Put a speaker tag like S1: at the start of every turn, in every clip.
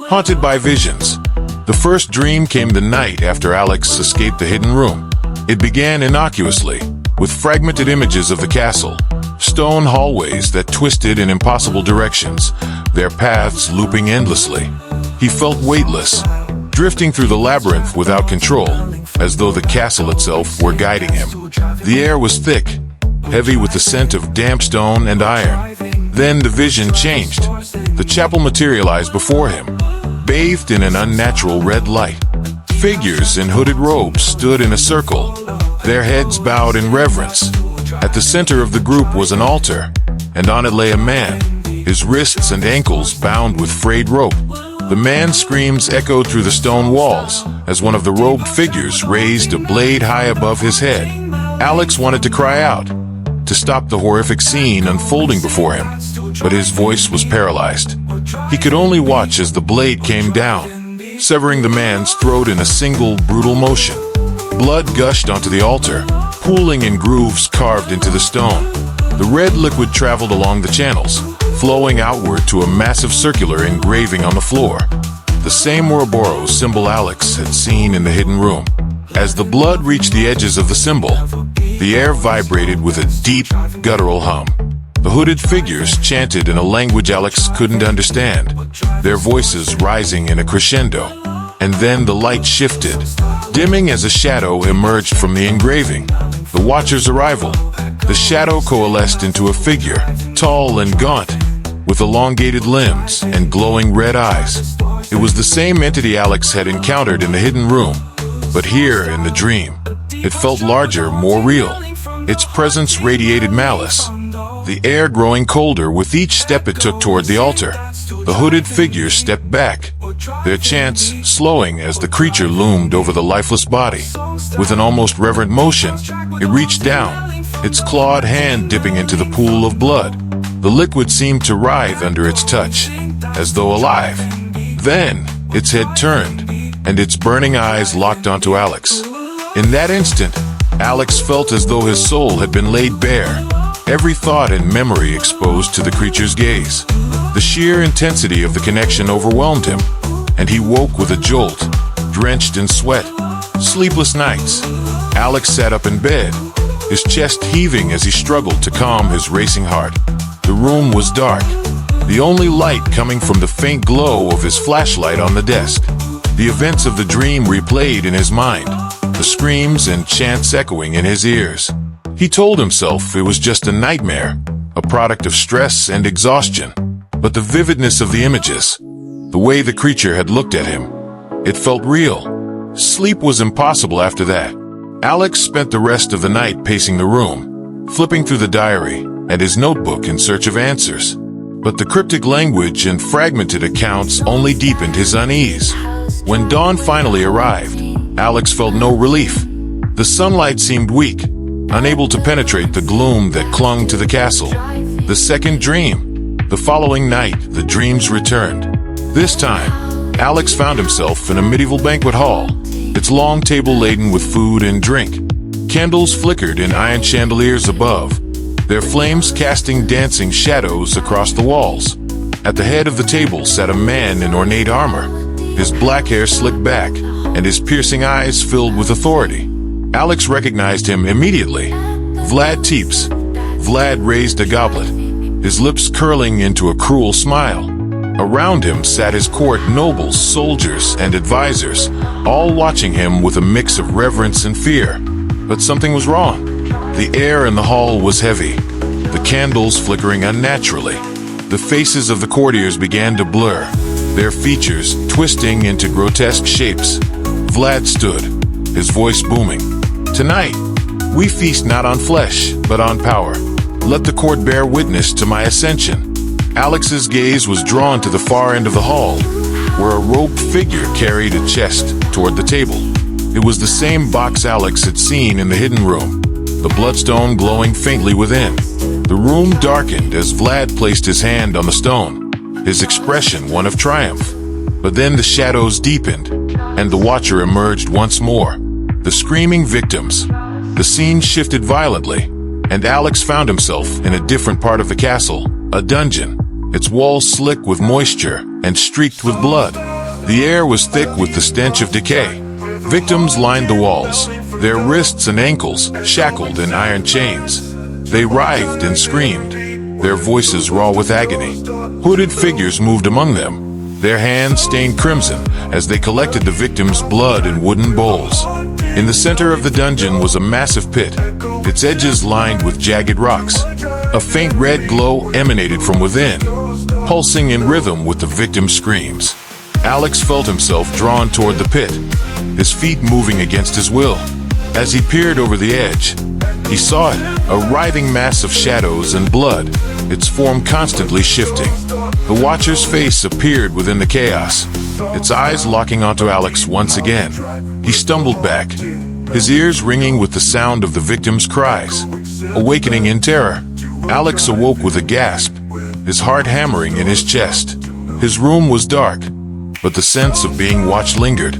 S1: haunted by visions. The first dream came the night after Alex escaped the hidden room. It began innocuously, with fragmented images of the castle, stone hallways that twisted in impossible directions, their paths looping endlessly. He felt weightless, drifting through the labyrinth without control, as though the castle itself were guiding him. The air was thick, heavy with the scent of damp stone and iron. Then the vision changed. The chapel materialized before him, bathed in an unnatural red light. Figures in hooded robes stood in a circle, their heads bowed in reverence. At the center of the group was an altar, and on it lay a man, his wrists and ankles bound with frayed rope. The man's screams echoed through the stone walls as one of the robed figures raised a blade high above his head. Alex wanted to cry out, to stop the horrific scene unfolding before him, but his voice was paralyzed. He could only watch as the blade came down, severing the man's throat in a single brutal motion. Blood gushed onto the altar, pooling in grooves carved into the stone. The red liquid traveled along the channels, flowing outward to a massive circular engraving on the floor, the same Ouroboros symbol Alex had seen in the hidden room. As the blood reached the edges of the symbol, the air vibrated with a deep, guttural hum. The hooded figures chanted in a language Alex couldn't understand, their voices rising in a crescendo. And then the light shifted, dimming as a shadow emerged from the engraving. The Watcher's arrival. The shadow coalesced into a figure, tall and gaunt, with elongated limbs and glowing red eyes. It was the same entity Alex had encountered in the hidden room, but here in the dream, it felt larger, more real. Its presence radiated malice, the air growing colder with each step it took toward the altar. The hooded figures stepped back, their chants slowing as the creature loomed over the lifeless body. With an almost reverent motion, it reached down, its clawed hand dipping into the pool of blood. The liquid seemed to writhe under its touch, as though alive. Then, its head turned, and its burning eyes locked onto Alex. In that instant, Alex felt as though his soul had been laid bare, every thought and memory exposed to the creature's gaze. The sheer intensity of the connection overwhelmed him, and he woke with a jolt, drenched in sweat. Sleepless nights. Alex sat up in bed, his chest heaving as he struggled to calm his racing heart. The room was dark, the only light coming from the faint glow of his flashlight on the desk. The events of the dream replayed in his mind, the screams and chants echoing in his ears. He told himself it was just a nightmare, a product of stress and exhaustion. But the vividness of the images, the way the creature had looked at him, it felt real. Sleep was impossible after that. Alex spent the rest of the night pacing the room, flipping through the diary and his notebook in search of answers. But the cryptic language and fragmented accounts only deepened his unease. When dawn finally arrived, Alex felt no relief. The sunlight seemed weak, unable to penetrate the gloom that clung to the castle. The second dream. The following night, the dreams returned. This time, Alex found himself in a medieval banquet hall, its long table laden with food and drink. Candles flickered in iron chandeliers above, their flames casting dancing shadows across the walls. At the head of the table sat a man in ornate armor, his black hair slicked back, and his piercing eyes filled with authority. Alex recognized him immediately. Vlad Teeps. Vlad raised a goblet, his lips curling into a cruel smile. Around him sat his court nobles, soldiers, and advisors, all watching him with a mix of reverence and fear. But something was wrong. The air in the hall was heavy, the candles flickering unnaturally. The faces of the courtiers began to blur, their features twisting into grotesque shapes. Vlad stood, his voice booming. "Tonight, we feast not on flesh, but on power. Let the court bear witness to my ascension." Alex's gaze was drawn to the far end of the hall, where a robed figure carried a chest toward the table. It was the same box Alex had seen in the hidden room, the bloodstone glowing faintly within. The room darkened as Vlad placed his hand on the stone, his expression one of triumph. But then the shadows deepened, and the Watcher emerged once more. The screaming victims. The scene shifted violently, and Alex found himself in a different part of the castle, a dungeon, its walls slick with moisture and streaked with blood. The air was thick with the stench of decay. Victims lined the walls, their wrists and ankles shackled in iron chains. They writhed and screamed, their voices raw with agony. Hooded figures moved among them, their hands stained crimson as they collected the victims' blood in wooden bowls. In the center of the dungeon was a massive pit, its edges lined with jagged rocks. A faint red glow emanated from within, pulsing in rhythm with the victims' screams. Alex felt himself drawn toward the pit, his feet moving against his will. As he peered over the edge, he saw it, a writhing mass of shadows and blood, its form constantly shifting. The Watcher's face appeared within the chaos, its eyes locking onto Alex once again. He stumbled back, his ears ringing with the sound of the victims' cries. Awakening in terror, Alex awoke with a gasp, his heart hammering in his chest. His room was dark, but the sense of being watched lingered.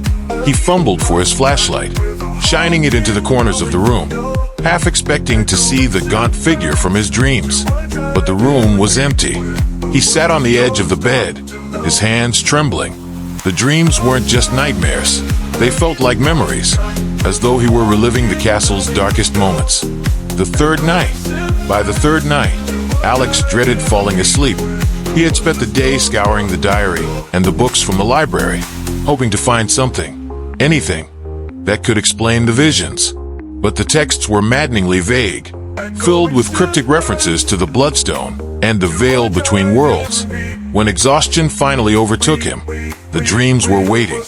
S1: He fumbled for his flashlight, shining it into the corners of the room, half expecting to see the gaunt figure from his dreams. But the room was empty. He sat on the edge of the bed, his hands trembling. The dreams weren't just nightmares. They felt like memories, as though he were reliving the castle's darkest moments. By the third night, Alex dreaded falling asleep. He had spent the day scouring the diary and the books from the library, hoping to find something, anything, that could explain the visions. But the texts were maddeningly vague, filled with cryptic references to the Bloodstone and the veil between worlds. When exhaustion finally overtook him, the dreams were waiting.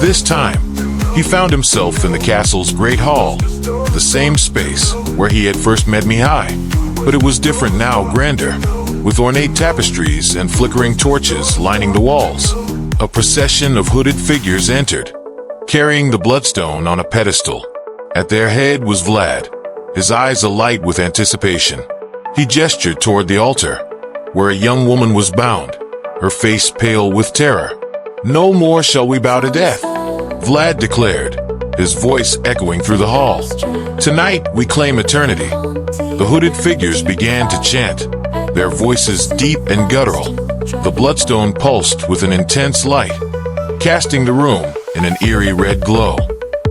S1: This time, he found himself in the castle's great hall, the same space where he had first met Mihai. But it was different now, grander, with ornate tapestries and flickering torches lining the walls. A procession of hooded figures entered, carrying the Bloodstone on a pedestal. At their head was Vlad, his eyes alight with anticipation. He gestured toward the altar, where a young woman was bound, her face pale with terror. "No more shall we bow to death," Vlad declared, his voice echoing through the hall. "Tonight we claim eternity." The hooded figures began to chant, their voices deep and guttural. The Bloodstone pulsed with an intense light, casting the room in an eerie red glow.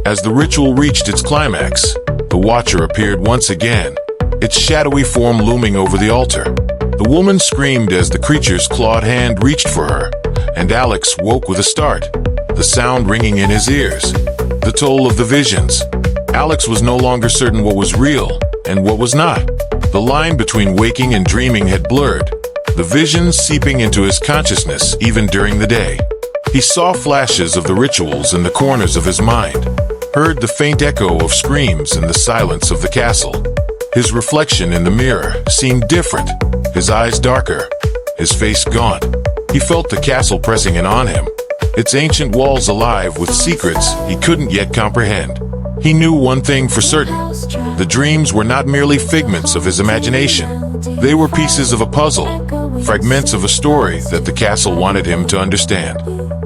S1: As the ritual reached its climax, the Watcher appeared once again, its shadowy form looming over the altar. The woman screamed as the creature's clawed hand reached for her, and Alex woke with a start, the sound ringing in his ears. The toll of the visions. Alex was no longer certain what was real and what was not. The line between waking and dreaming had blurred, the visions seeping into his consciousness even during the day. He saw flashes of the rituals in the corners of his mind, heard the faint echo of screams in the silence of the castle. His reflection in the mirror seemed different, his eyes darker, his face gaunt. He felt the castle pressing in on him, its ancient walls alive with secrets he couldn't yet comprehend. He knew one thing for certain. The dreams were not merely figments of his imagination. They were pieces of a puzzle, fragments of a story that the castle wanted him to understand.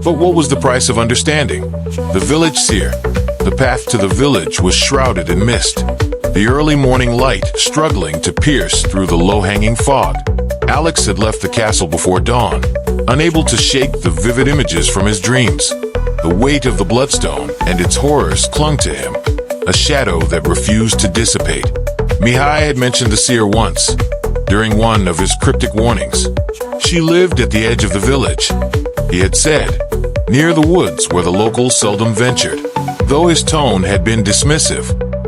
S1: But what was the price of understanding? The village seer. The path to the village was shrouded in mist, the early morning light struggling to pierce through the low-hanging fog. Alex had left the castle before dawn, unable to shake the vivid images from his dreams. The weight of the Bloodstone and its horrors clung to him, a shadow that refused to dissipate. Mihai had mentioned the seer once, during one of his cryptic warnings. She lived at the edge of the village, he had said, near the woods where the locals seldom ventured. Though his tone had been dismissive,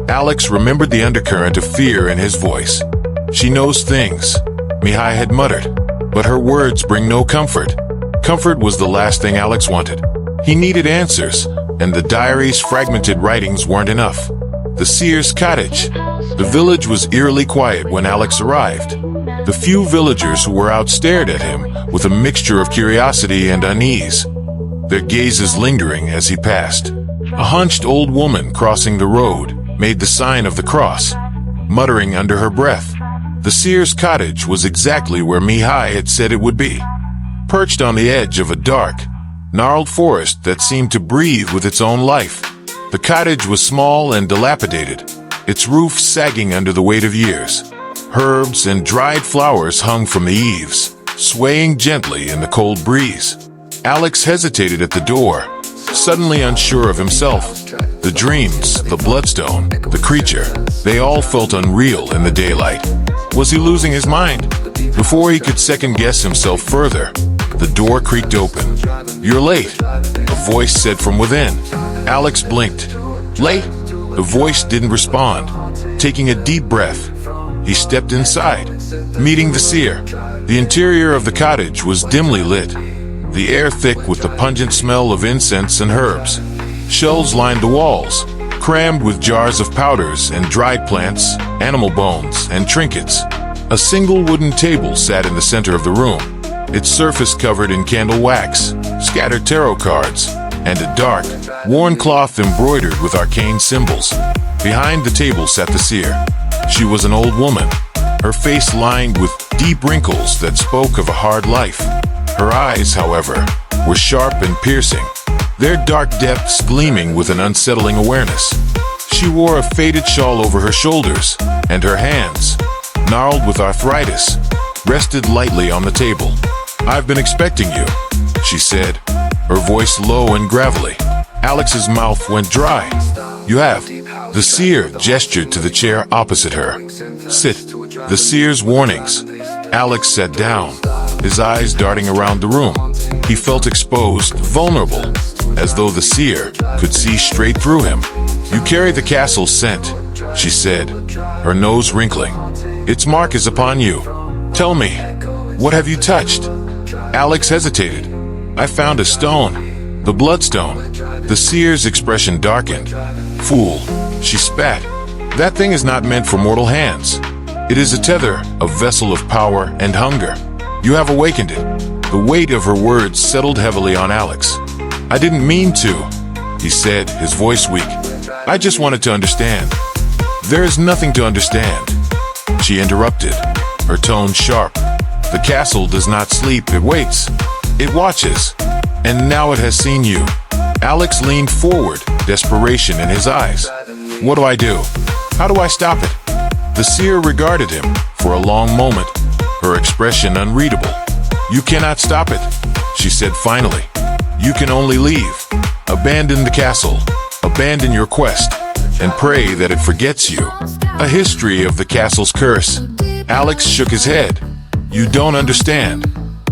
S1: Alex remembered the undercurrent of fear in his voice. "She knows things," Mihai had muttered, but her words bring no comfort. Comfort was the last thing Alex wanted. He needed answers, and the diary's fragmented writings weren't enough. The seer's cottage. The village was eerily quiet when Alex arrived. The few villagers who were out stared at him with a mixture of curiosity and unease, their gazes lingering as he passed. A hunched old woman crossing the road made the sign of the cross, muttering under her breath. The seer's cottage was exactly where Mihai had said it would be, perched on the edge of a dark, gnarled forest that seemed to breathe with its own life. The cottage was small and dilapidated, its roof sagging under the weight of years. Herbs and dried flowers hung from the eaves, swaying gently in the cold breeze. Alex hesitated at the door, suddenly unsure of himself. The dreams, the bloodstone, the creature, they all felt unreal in the daylight. Was he losing his mind? Before he could second-guess himself further, the door creaked open. "You're late," a voice said from within. Alex blinked. "Late?" The voice didn't respond. Taking a deep breath, he stepped inside, meeting the seer. The interior of the cottage was dimly lit, the air thick with the pungent smell of incense and herbs. Shelves lined the walls, crammed with jars of powders and dried plants, animal bones, and trinkets. A single wooden table sat in the center of the room, its surface covered in candle wax, scattered tarot cards, and a dark, worn cloth embroidered with arcane symbols. Behind the table sat the seer. She was an old woman, her face lined with deep wrinkles that spoke of a hard life. Her eyes, however, were sharp and piercing, their dark depths gleaming with an unsettling awareness. She wore a faded shawl over her shoulders, and her hands, gnarled with arthritis, rested lightly on the table. "I've been expecting you," she said, her voice low and gravelly. Alex's mouth went dry. "You have." The seer gestured to the chair opposite her. "Sit." The seer's warnings. Alex sat down, his eyes darting around the room. He felt exposed, vulnerable, as though the seer could see straight through him. "You carry the castle's scent," she said, her nose wrinkling. "Its mark is upon you. Tell me, what have you touched?" Alex hesitated. "I found a stone, the bloodstone." The seer's expression darkened. "Fool," she spat. "That thing is not meant for mortal hands. It is a tether, a vessel of power and hunger. You have awakened it." The weight of her words settled heavily on Alex. "I didn't mean to," he said, his voice weak. "I just wanted to understand." "There is nothing to understand," she interrupted, her tone sharp. "The castle does not sleep, it waits. It watches. And now it has seen you." Alex leaned forward, desperation in his eyes. "What do I do? How do I stop it?" The seer regarded him for a long moment, her expression unreadable. "You cannot stop it," she said finally. "You can only leave. Abandon the castle, abandon your quest, and pray that it forgets you." A history of the castle's curse. Alex shook his head. "You don't understand.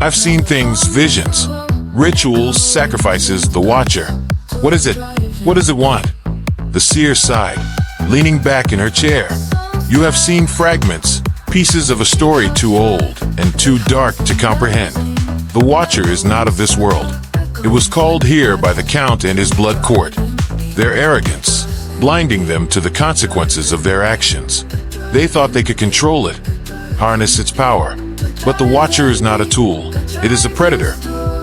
S1: I've seen things, visions, rituals, sacrifices, the Watcher." "What is it? What does it want?" The seer sighed, leaning back in her chair. "You have seen fragments, pieces of a story too old and too dark to comprehend. The Watcher is not of this world. It was called here by the Count and his blood court. Their arrogance, blinding them to the consequences of their actions. They thought they could control it, harness its power. But the Watcher is not a tool. It is a predator."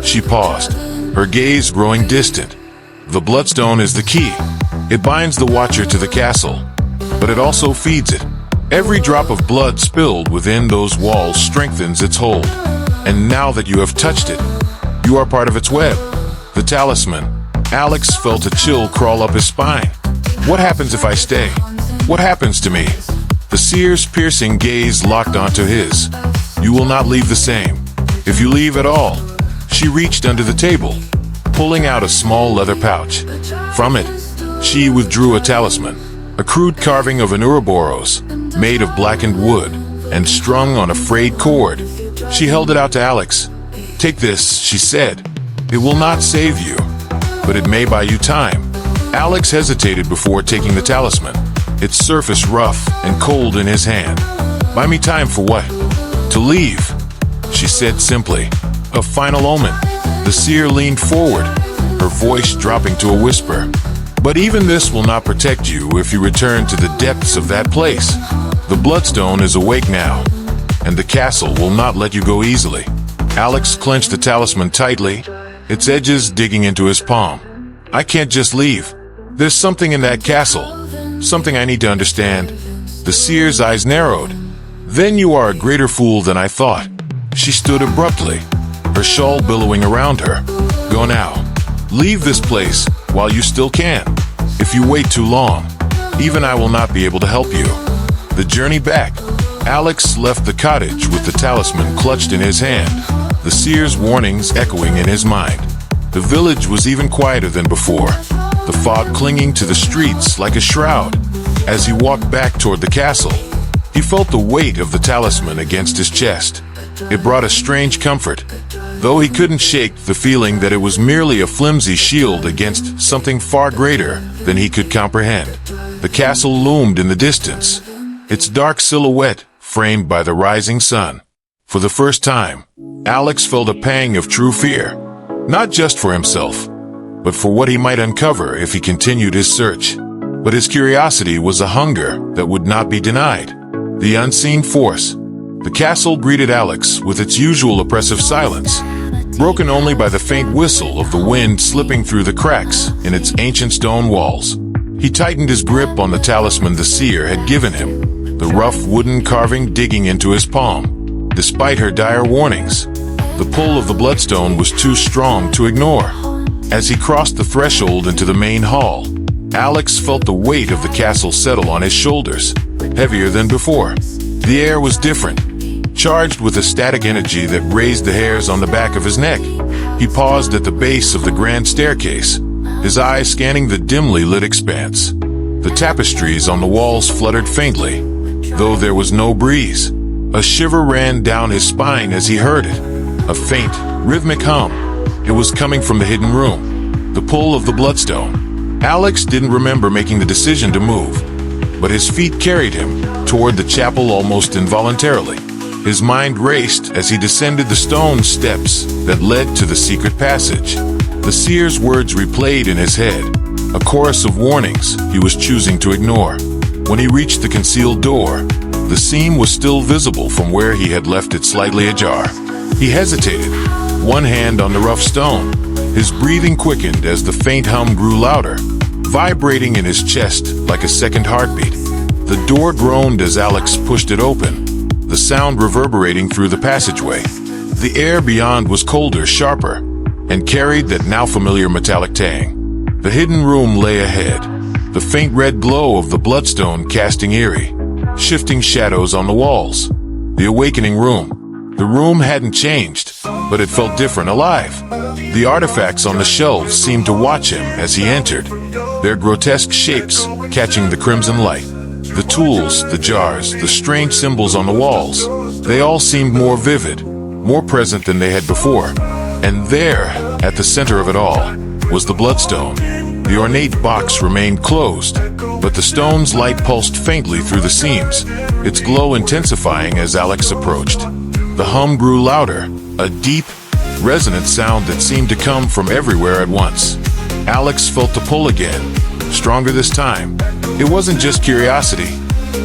S1: She paused, her gaze growing distant. "The bloodstone is the key. It binds the Watcher to the castle, but it also feeds it. Every drop of blood spilled within those walls strengthens its hold. And now that you have touched it, you are part of its web. The talisman." Alex felt a chill crawl up his spine. "What happens if I stay? What happens to me?" The seer's piercing gaze locked onto his. "You will not leave the same. If you leave at all." She reached under the table, pulling out a small leather pouch. From it, she withdrew a talisman, a crude carving of an Ouroboros, made of blackened wood and strung on a frayed cord. She held it out to Alex. "Take this," she said. "It will not save you, but it may buy you time." Alex hesitated before taking the talisman, its surface rough and cold in his hand. "Buy me time for what?" "To leave," she said simply. "A final omen." The seer leaned forward, her voice dropping to a whisper. "But even this will not protect you if you return to the depths of that place. The bloodstone is awake now, and the castle will not let you go easily." Alex clenched the talisman tightly, its edges digging into his palm. "I can't just leave. There's something in that castle, something I need to understand." The seer's eyes narrowed. "Then you are a greater fool than I thought." She stood abruptly, her shawl billowing around her. "Go now. Leave this place while you still can. If you wait too long, even I will not be able to help you." The journey back. Alex left the cottage with the talisman clutched in his hand, the seer's warnings echoing in his mind. The village was even quieter than before, the fog clinging to the streets like a shroud. As he walked back toward the castle, he felt the weight of the talisman against his chest. It brought a strange comfort, though he couldn't shake the feeling that it was merely a flimsy shield against something far greater than he could comprehend. The castle loomed in the distance, its dark silhouette framed by the rising sun. For the first time, Alex felt a pang of true fear, not just for himself, but for what he might uncover if he continued his search. But his curiosity was a hunger that would not be denied. The unseen force. The castle greeted Alex with its usual oppressive silence, broken only by the faint whistle of the wind slipping through the cracks in its ancient stone walls. He tightened his grip on the talisman the seer had given him, the rough wooden carving digging into his palm. Despite her dire warnings, the pull of the bloodstone was too strong to ignore. As he crossed the threshold into the main hall, Alex felt the weight of the castle settle on his shoulders, heavier than before. The air was different, charged with a static energy that raised the hairs on the back of his neck. He paused at the base of the grand staircase, his eyes scanning the dimly lit expanse. The tapestries on the walls fluttered faintly, though there was no breeze. A shiver ran down his spine as he heard it, a faint, rhythmic hum. It was coming from the hidden room, the pull of the bloodstone. Alex didn't remember making the decision to move, but his feet carried him toward the chapel almost involuntarily. His mind raced as he descended the stone steps that led to the secret passage. The seer's words replayed in his head, a chorus of warnings he was choosing to ignore. When he reached the concealed door, the seam was still visible from where he had left it slightly ajar. He hesitated, one hand on the rough stone. His breathing quickened as the faint hum grew louder, vibrating in his chest like a second heartbeat. The door groaned as Alex pushed it open, the sound reverberating through the passageway. The air beyond was colder, sharper, and carried that now familiar metallic tang. The hidden room lay ahead, the faint red glow of the bloodstone casting eerie, shifting shadows on the walls. The awakening room. The room hadn't changed, but it felt different, alive. The artifacts on the shelves seemed to watch him as he entered, their grotesque shapes catching the crimson light. The tools, the jars, the strange symbols on the walls, they all seemed more vivid, more present than they had before. And there, at the center of it all, was the bloodstone. The ornate box remained closed, but the stone's light pulsed faintly through the seams, its glow intensifying as Alex approached. The hum grew louder, a deep, resonant sound that seemed to come from everywhere at once. Alex felt the pull again, stronger this time. It wasn't just curiosity,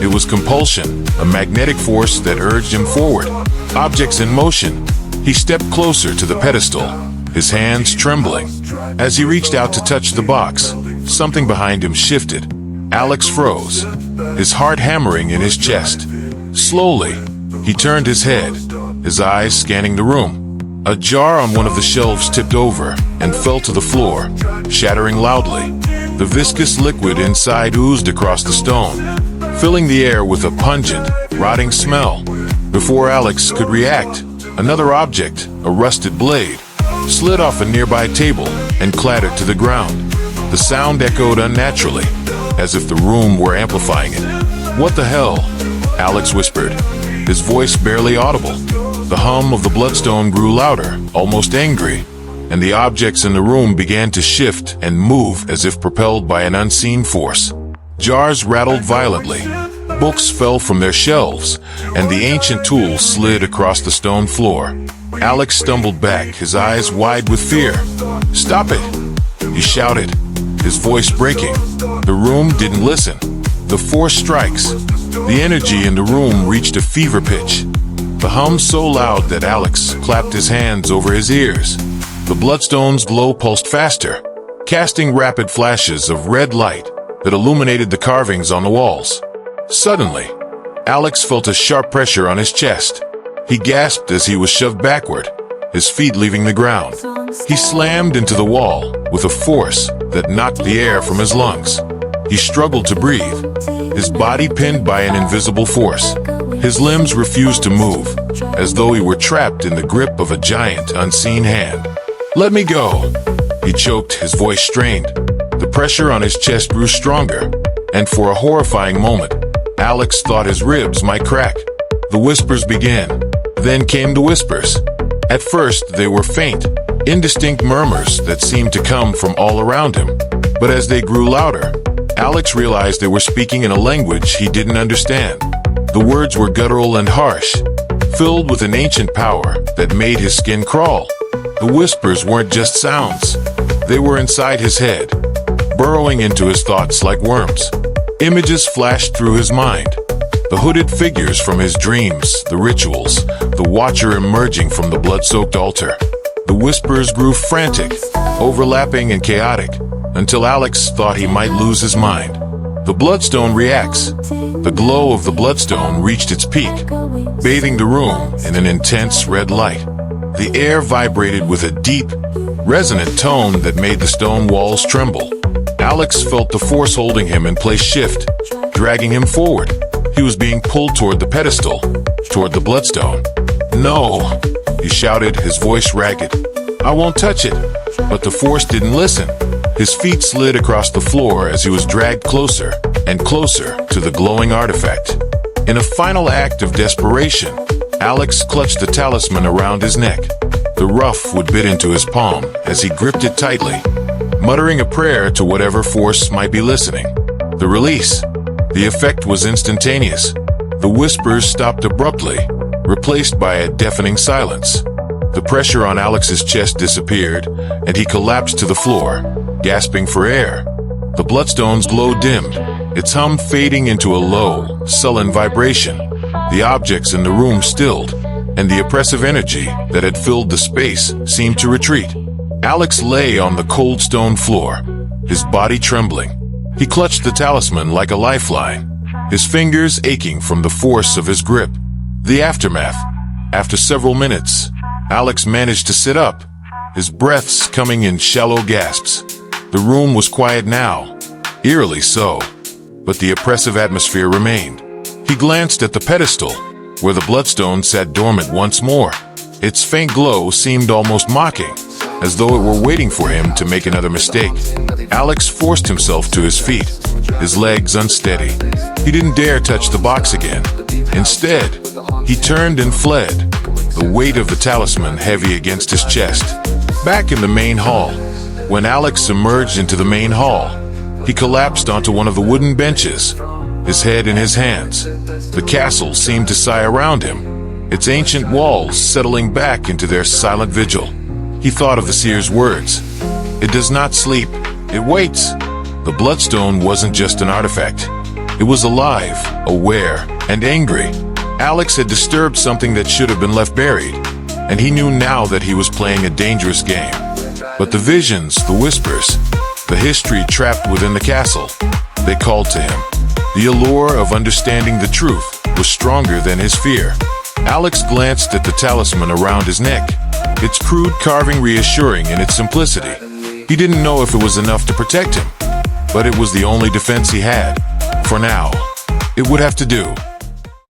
S1: it was compulsion, a magnetic force that urged him forward. Objects in motion. He stepped closer to the pedestal, his hands trembling. As he reached out to touch the box, something behind him shifted. Alex froze, his heart hammering in his chest. Slowly, he turned his head, his eyes scanning the room. A jar on one of the shelves tipped over and fell to the floor, shattering loudly. The viscous liquid inside oozed across the stone, filling the air with a pungent, rotting smell. Before Alex could react, another object, a rusted blade, slid off a nearby table and clattered to the ground. The sound echoed unnaturally, as if the room were amplifying it. "What the hell?" Alex whispered, his voice barely audible. The hum of the bloodstone grew louder, almost angry, and the objects in the room began to shift and move as if propelled by an unseen force. Jars rattled violently, books fell from their shelves, and the ancient tools slid across the stone floor. Alex stumbled back, his eyes wide with fear. "Stop it!" he shouted, his voice breaking. The room didn't listen. The force strikes. The energy in the room reached a fever pitch. The hum so loud that Alex clapped his hands over his ears. The bloodstone's glow pulsed faster, casting rapid flashes of red light that illuminated the carvings on the walls. Suddenly, Alex felt a sharp pressure on his chest. He gasped as he was shoved backward, his feet leaving the ground. He slammed into the wall with a force that knocked the air from his lungs. He struggled to breathe, his body pinned by an invisible force. His limbs refused to move, as though he were trapped in the grip of a giant, unseen hand. Let me go. He choked, his voice strained. The pressure on his chest grew stronger, and for a horrifying moment, Alex thought his ribs might crack. The whispers began. Then came the whispers. At first, they were faint, indistinct murmurs that seemed to come from all around him. But as they grew louder, Alex realized they were speaking in a language he didn't understand. The words were guttural and harsh, filled with an ancient power that made his skin crawl. The whispers weren't just sounds. They were inside his head, burrowing into his thoughts like worms. Images flashed through his mind. The hooded figures from his dreams, the rituals, the watcher emerging from the blood-soaked altar. The whispers grew frantic, overlapping and chaotic, until Alex thought he might lose his mind. The bloodstone reacts. The glow of the bloodstone reached its peak, bathing the room in an intense red light. The air vibrated with a deep, resonant tone that made the stone walls tremble. Alex felt the force holding him in place shift, dragging him forward. He was being pulled toward the pedestal, toward the bloodstone. "No!" he shouted, his voice ragged. "I won't touch it." But the force didn't listen. His feet slid across the floor as he was dragged closer and closer to the glowing artifact. In a final act of desperation, Alex clutched the talisman around his neck. The rough wood bit into his palm as he gripped it tightly, muttering a prayer to whatever force might be listening. The release. The effect was instantaneous. The whispers stopped abruptly, replaced by a deafening silence. The pressure on Alex's chest disappeared, and he collapsed to the floor, gasping for air. The bloodstone's glow dimmed, its hum fading into a low, sullen vibration. The objects in the room stilled, and the oppressive energy that had filled the space seemed to retreat. Alex lay on the cold stone floor, his body trembling. He clutched the talisman like a lifeline, his fingers aching from the force of his grip. The aftermath. After several minutes, Alex managed to sit up, his breaths coming in shallow gasps. The room was quiet now, eerily so, but the oppressive atmosphere remained. He glanced at the pedestal, where the bloodstone sat dormant once more. Its faint glow seemed almost mocking, as though it were waiting for him to make another mistake. Alex forced himself to his feet, his legs unsteady. He didn't dare touch the box again. Instead, he turned and fled, the weight of the talisman heavy against his chest. Back in the main hall, when Alex emerged into the main hall, he collapsed onto one of the wooden benches, his head in his hands. The castle seemed to sigh around him, its ancient walls settling back into their silent vigil. He thought of the seer's words. It does not sleep, it waits. The bloodstone wasn't just an artifact. It was alive, aware, and angry. Alex had disturbed something that should have been left buried, and he knew now that he was playing a dangerous game. But the visions, the whispers, the history trapped within the castle, they called to him. The allure of understanding the truth was stronger than his fear. Alex glanced at the talisman around his neck, its crude carving reassuring in its simplicity. He didn't know if it was enough to protect him, but it was the only defense he had. For now, it would have to do.